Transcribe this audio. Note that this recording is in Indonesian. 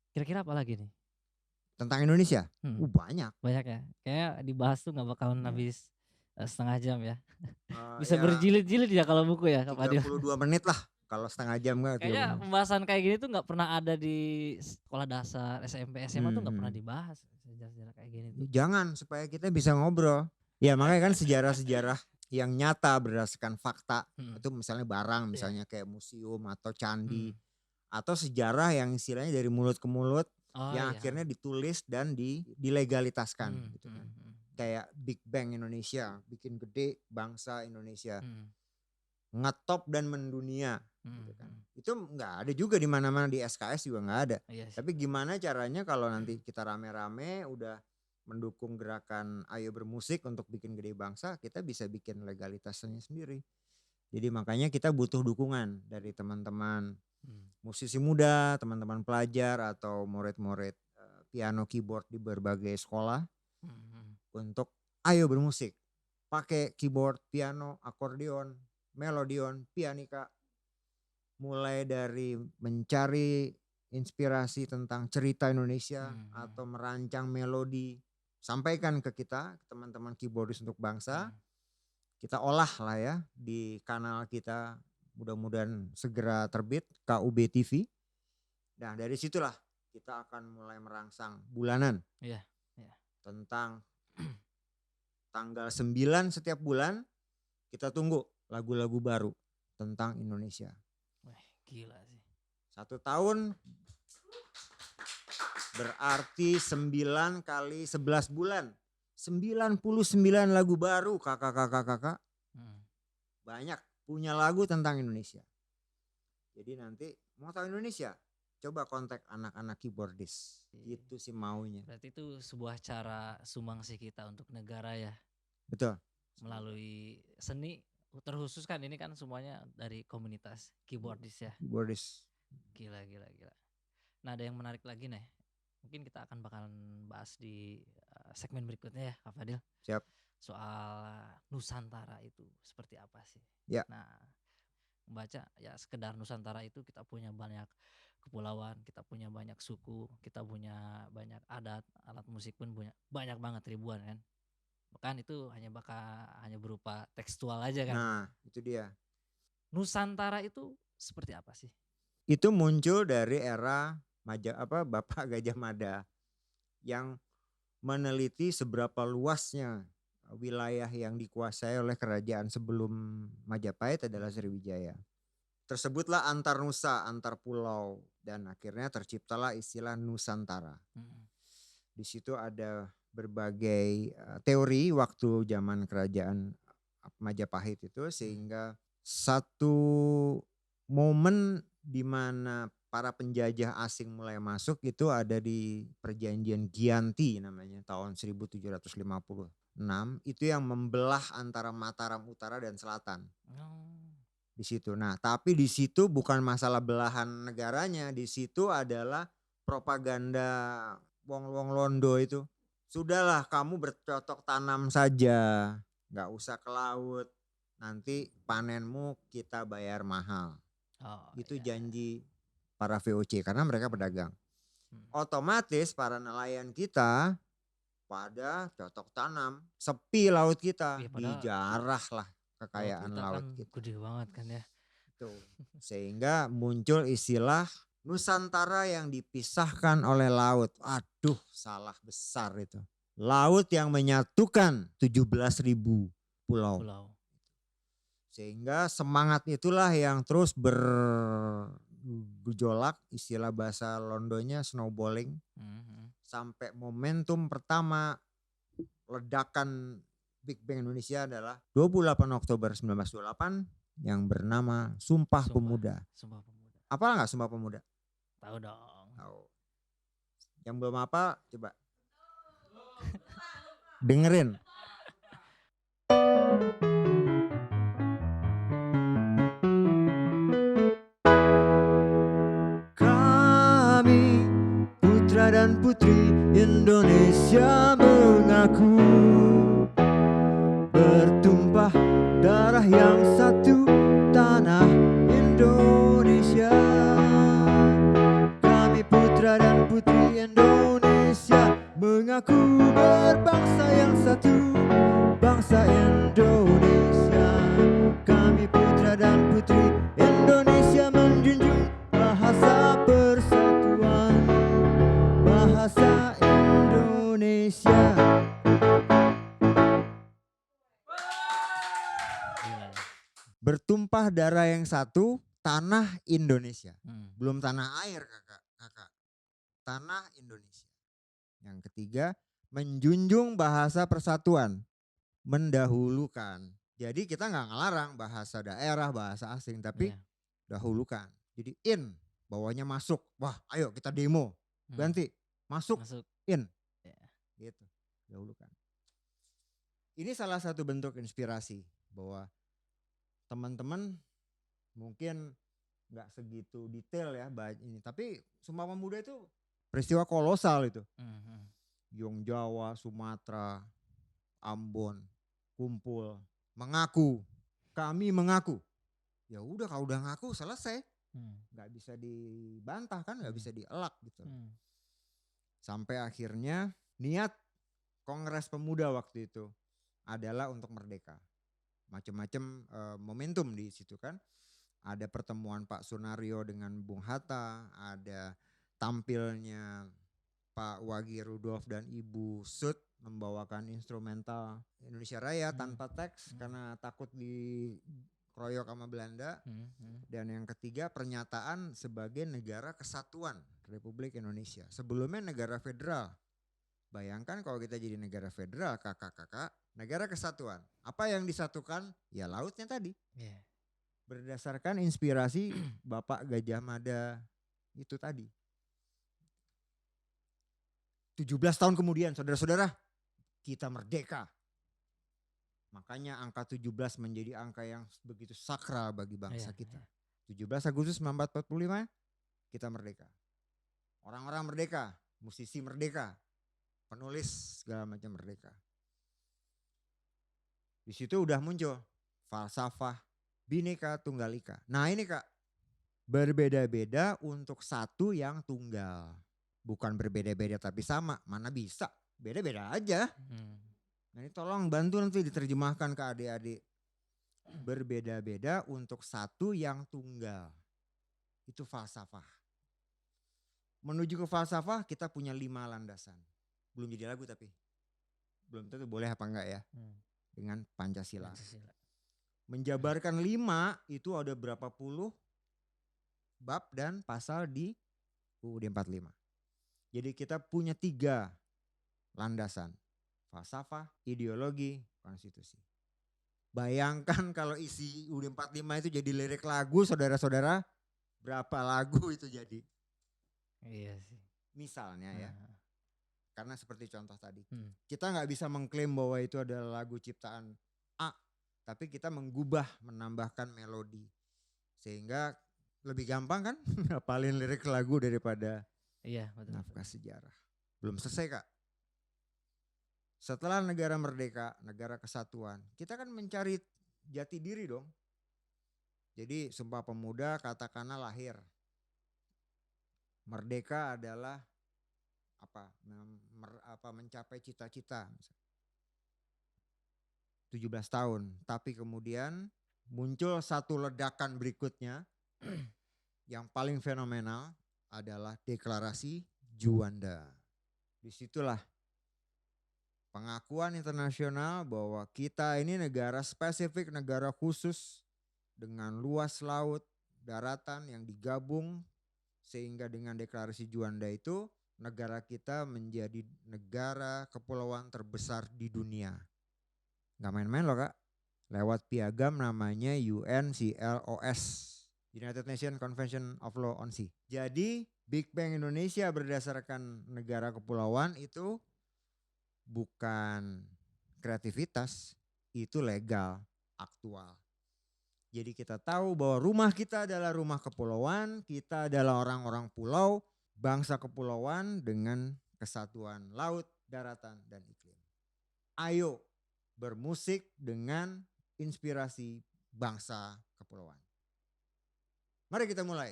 Kira-kira apa lagi nih? Tentang Indonesia? Mhm, Banyak. banyak ya? Kayaknya dibahas tuh nggak bakalan Ya. habis, setengah jam ya. Bisa Ya berjilid-jilid ya kalau buku ya Kak Fadil? 32 menit lah, kalau setengah jam enggak 30 Kayaknya menit. pembahasan kayak gini tuh nggak pernah ada di sekolah dasar, SMP, SMA tuh nggak pernah Mhm. dibahas sejarah-sejarah kayak gini tuh. Jangan, supaya kita bisa ngobrol. Ya makanya kan sejarah-sejarah yang nyata berdasarkan fakta, Mhm, itu misalnya barang, iya, misalnya kayak museum atau candi, mhm. atau sejarah yang istilahnya dari mulut ke mulut, Oh yang iya, akhirnya ditulis dan dilegalitaskan mhm gitu kan. mhm mhm, Kayak Big Bang Indonesia, bikin gede bangsa Indonesia, mhm, ngetop dan mendunia mhm gitu kan. mhm. Itu nggak ada juga di mana-mana, di SKS juga nggak ada. Iya sih Tapi bener. gimana caranya kalau nanti kita rame-rame udah mendukung gerakan Ayo Bermusik untuk bikin gede bangsa, kita bisa bikin legalitasnya sendiri. Jadi makanya kita butuh dukungan dari teman-teman Mhm, musisi muda, teman-teman pelajar atau murid-murid piano keyboard di berbagai sekolah mhm mhm. untuk ayo bermusik. Pakai keyboard, piano, akordeon, melodion, pianika, mulai dari mencari inspirasi tentang cerita Indonesia Mhm atau mhm. merancang melodi, sampaikan ke kita, ke teman-teman keyboardis untuk bangsa, Mhm. kita olah lah ya di kanal kita, mudah-mudahan segera terbit KUB TV. Nah dari situlah kita akan mulai merangsang bulanan Iya iya. tentang tanggal 9 setiap bulan kita tunggu lagu-lagu baru tentang Indonesia. Wih, gila sih. 1 tahun berarti 9 kali 11 bulan. 99 lagu baru kakak-kakak. Mhm. Banyak punya lagu tentang Indonesia. Jadi nanti mau tahu Indonesia? Coba kontak anak-anak keyboardis. Iya. Gitu sih maunya. Berarti itu sebuah cara sumbangsi kita untuk negara ya, Betul. melalui seni, terkhusus kan ini kan semuanya dari komunitas keyboardis ya. Keyboardis. Gila gila gila. Nah, ada yang menarik lagi nih, mungkin kita akan bakalan bahas di, segmen berikutnya ya Kak Fadil, Siap. soal Nusantara itu seperti apa sih. Ya. Nah, membaca ya sekedar Nusantara itu kita punya banyak kepulauan, kita punya banyak suku, kita punya banyak adat, alat musik pun punya banyak banget ribuan kan. Bahkan itu hanya berupa tekstual aja kan. Nah itu dia. Nusantara itu seperti apa sih? Itu muncul dari era Bapak Gajah Mada yang meneliti seberapa luasnya wilayah yang dikuasai oleh kerajaan sebelum Majapahit adalah Sriwijaya. Tersebutlah antar nusa, antar pulau, dan akhirnya terciptalah istilah Nusantara. Mhm, Di situ ada berbagai teori waktu zaman kerajaan Majapahit itu, mhm, sehingga satu momen di mana para penjajah asing mulai masuk itu ada di perjanjian Giyanti namanya tahun 1756, itu yang membelah antara Mataram Utara dan Selatan oh, di situ. Nah, tapi di situ bukan masalah belahan negaranya, di situ adalah propaganda wong-wong Londo itu. Sudahlah kamu bercocok tanam saja, nggak usah ke laut. Nanti panenmu kita bayar mahal. oh Itu iya, janji para VOC karena mereka pedagang. mhm. Otomatis para nelayan kita pada cocok tanam. Sepi laut kita, Iya padahal dijarah lah laut kekayaan kita laut kan kita. gede banget kan ya. Tuh. Sehingga muncul istilah Nusantara yang dipisahkan oleh laut. Aduh, salah besar itu. Laut yang menyatukan 17.000 pulau. Pulau. Sehingga semangat itulah yang terus bergejolak, istilah bahasa Londonya snowballing, Mhm mhm. sampai momentum pertama ledakan Big Bang Indonesia adalah 28 Oktober 1928 yang bernama Sumpah Sumpah, Pemuda. Sumpah Pemuda. Apa nggak Sumpah Pemuda? Tahu dong. Tahu. Yang belum apa coba dengerin. Kami putra dan putri Indonesia mengaku bertumpah darah yang satu, tanah Indonesia. Kami putra putra dan putri Indonesia mengaku berbangsa yang satu, bangsa Indonesia. Kami putra dan putri Indonesia menjunjung bahasa persatuan, bahasa Indonesia. Bertumpah darah yang satu, tanah Indonesia. Belum tanah air kakak. Tanah Indonesia. Yang ketiga, menjunjung bahasa persatuan, mendahulukan. Jadi kita nggak ngelarang bahasa daerah, bahasa asing, tapi dahulukan. Jadi in, bawahnya masuk. Wah, ayo kita demo. Ganti, masuk. In. Gitu, dahulukan. Ini salah satu bentuk inspirasi bahwa teman-teman mungkin nggak segitu detail ya ini, tapi Sumpah Pemuda itu peristiwa kolosal itu. Yung Jawa, Sumatera, Ambon kumpul, mengaku, kami mengaku. Ya udah, kalau udah ngaku selesai, nggak bisa dibantah kan, nggak bisa dielak gitu. Sampai akhirnya niat Kongres Pemuda waktu itu adalah untuk merdeka. Macam-macam momentum di situ kan. Ada pertemuan Pak Sunario dengan Bung Hatta, ada tampilnya Pak Wage Rudolf dan Ibu Sud membawakan instrumental Indonesia Raya tanpa teks karena takut dikeroyok sama Belanda. Dan yang ketiga, pernyataan sebagai negara kesatuan Republik Indonesia. Sebelumnya negara federal. Bayangkan kalau kita jadi negara federal, kakak-kakak, negara kesatuan. Apa yang disatukan? Ya lautnya tadi. Berdasarkan inspirasi Bapak Gajah Mada itu tadi. 17 tahun kemudian, saudara-saudara, kita merdeka. Makanya angka 17 menjadi angka yang begitu sakral bagi bangsa kita. 17 Agustus 1945, kita merdeka. Orang-orang merdeka, musisi merdeka, penulis segala macam merdeka. Di situ udah muncul falsafah Bhinneka Tunggal Ika. Nah ini Kak, berbeda-beda untuk satu yang tunggal. Bukan berbeda-beda tapi sama, mana bisa, beda-beda aja. Nah ini tolong bantu nanti diterjemahkan ke adik-adik. Berbeda-beda untuk satu yang tunggal. Itu falsafah. Menuju ke falsafah kita punya 5 landasan. Belum jadi lagu tapi. Belum tentu boleh apa enggak ya. Dengan Pancasila. Menjabarkan 5 itu ada berapa puluh bab dan pasal di UUD 45. Jadi kita punya 3 landasan. Falsafah, ideologi, konstitusi. Bayangkan kalau isi UUD 45 itu jadi lirik lagu, saudara-saudara, berapa lagu itu jadi? Iya sih. Misalnya ya. Karena seperti contoh tadi. Kita gak bisa mengklaim bahwa itu adalah lagu ciptaan A. Tapi kita menggubah, menambahkan melodi. Sehingga lebih gampang kan ngapalin lirik lagu daripada naskah sejarah. Belum selesai Kak. Setelah negara merdeka, negara kesatuan, kita kan mencari jati diri dong. Jadi Sumpah Pemuda katakanlah lahir. Merdeka adalah mencapai cita-cita. 17 tahun, tapi kemudian muncul satu ledakan berikutnya yang paling fenomenal adalah Deklarasi Juanda. Disitulah pengakuan internasional bahwa kita ini negara spesifik, negara khusus dengan luas laut, daratan yang digabung sehingga dengan Deklarasi Juanda itu negara kita menjadi negara kepulauan terbesar di dunia. Gak main-main loh Kak. Lewat piagam namanya UNCLOS, United Nations Convention of Law on Sea. Jadi Big Bang Indonesia berdasarkan negara kepulauan itu bukan kreativitas, itu legal, aktual. Jadi kita tahu bahwa rumah kita adalah rumah kepulauan, kita adalah orang-orang pulau, bangsa kepulauan dengan kesatuan laut, daratan, dan iklim. Ayo bermusik dengan inspirasi bangsa kepulauan. Mari kita mulai.